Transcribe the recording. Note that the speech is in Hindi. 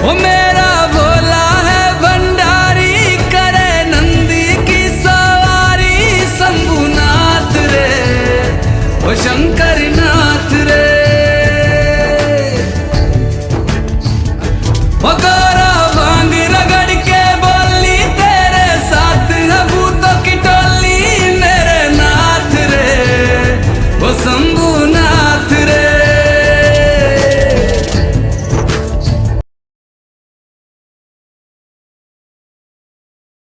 वो मेरा भोला है भंडारी, करे नंदी की सवारी। शंभुनाथ रे वो शंकर नाथ रे, वो गोरा भांग रगड़ के बोली तेरे साथ है भूतों की टोली। मेरे नाथ रे वो शंभुनाथ